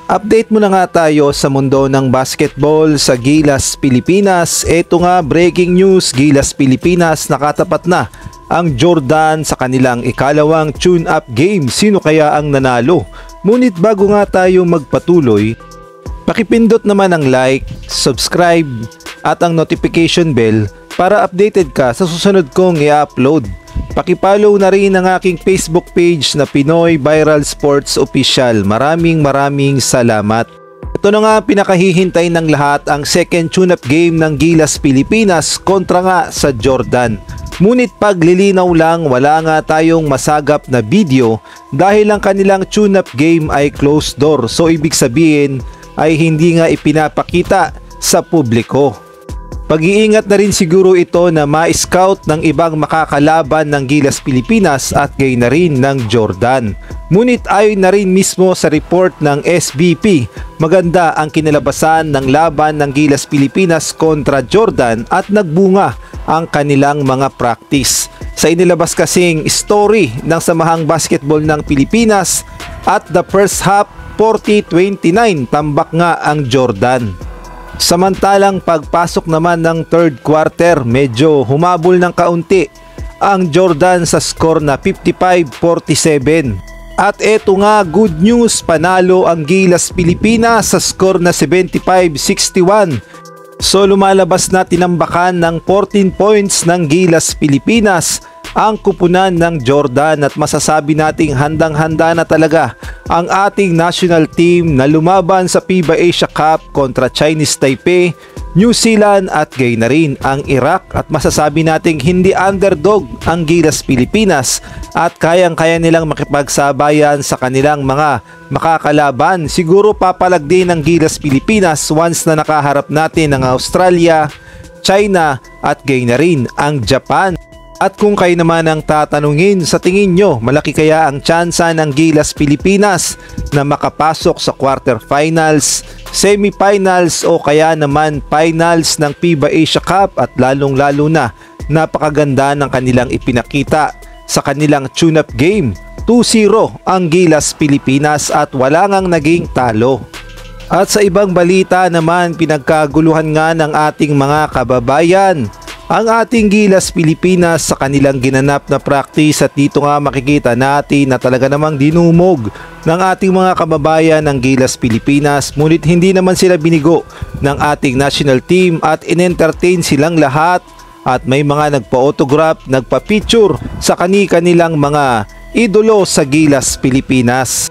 Update muna nga tayo sa mundo ng basketball sa Gilas, Pilipinas. Ito nga, breaking news, Gilas, Pilipinas, nakatapat na ang Jordan sa kanilang ikalawang tune-up game. Sino kaya ang nanalo? Ngunit bago nga tayo magpatuloy, pakipindot naman ang like, subscribe at ang notification bell para updated ka sa susunod kong i-upload. Pakipollow na rin ang aking Facebook page na Pinoy Viral Sports Official. Maraming salamat. Ito na nga pinakahihintay ng lahat, ang second tune-up game ng Gilas, Pilipinas kontra nga sa Jordan. Ngunit paglilinaw lang, wala nga tayong masagap na video dahil ang kanilang tune-up game ay closed door. So ibig sabihin ay hindi nga ipinapakita sa publiko. Pag-iingat na rin siguro ito na ma-scout ng ibang makakalaban ng Gilas, Pilipinas at gayon na rin ng Jordan. Ngunit ayon na rin mismo sa report ng SBP, maganda ang kinalabasan ng laban ng Gilas, Pilipinas kontra Jordan at nagbunga ang kanilang mga practice. Sa inilabas kasing story ng Samahang Basketball ng Pilipinas, at the first half 40-29 tambak nga ang Jordan. Samantalang pagpasok naman ng third quarter, medyo humabol ng kaunti ang Jordan sa score na 55-47. At eto nga, good news, panalo ang Gilas, Pilipinas sa score na 75-61. So lumalabas na tinambakan ng 14 points ng Gilas, Pilipinas ang kupunan ng Jordan, at masasabi nating handang-handa na talaga ang ating national team na lumaban sa FIBA Asia Cup kontra Chinese Taipei, New Zealand at gayon na rin ang Iraq, at masasabi nating hindi underdog ang Gilas, Pilipinas at kayang-kaya nilang makipagsabayan sa kanilang mga makakalaban. Siguro papalag din ng Gilas, Pilipinas once na nakaharap natin ang Australia, China at gayon na rin ang Japan. At kung kayo naman ang tatanungin, sa tingin nyo, malaki kaya ang tsansa ng Gilas, Pilipinas na makapasok sa quarterfinals, semifinals o kaya naman finals ng FIBA Asia Cup? At lalong-lalo na, napakaganda ng kanilang ipinakita sa kanilang tune-up game. 2-0 ang Gilas, Pilipinas at wala ngang naging talo. At sa ibang balita naman, pinagkaguluhan nga ng ating mga kababayan ang ating Gilas, Pilipinas sa kanilang ginanap na practice, at dito nga makikita natin na talaga namang dinumog ng ating mga kababayan ng Gilas, Pilipinas. Ngunit hindi naman sila binigo ng ating national team at in-entertain silang lahat, at may mga nagpa-autograph, nagpa-picture sa kanilang mga idolo sa Gilas, Pilipinas.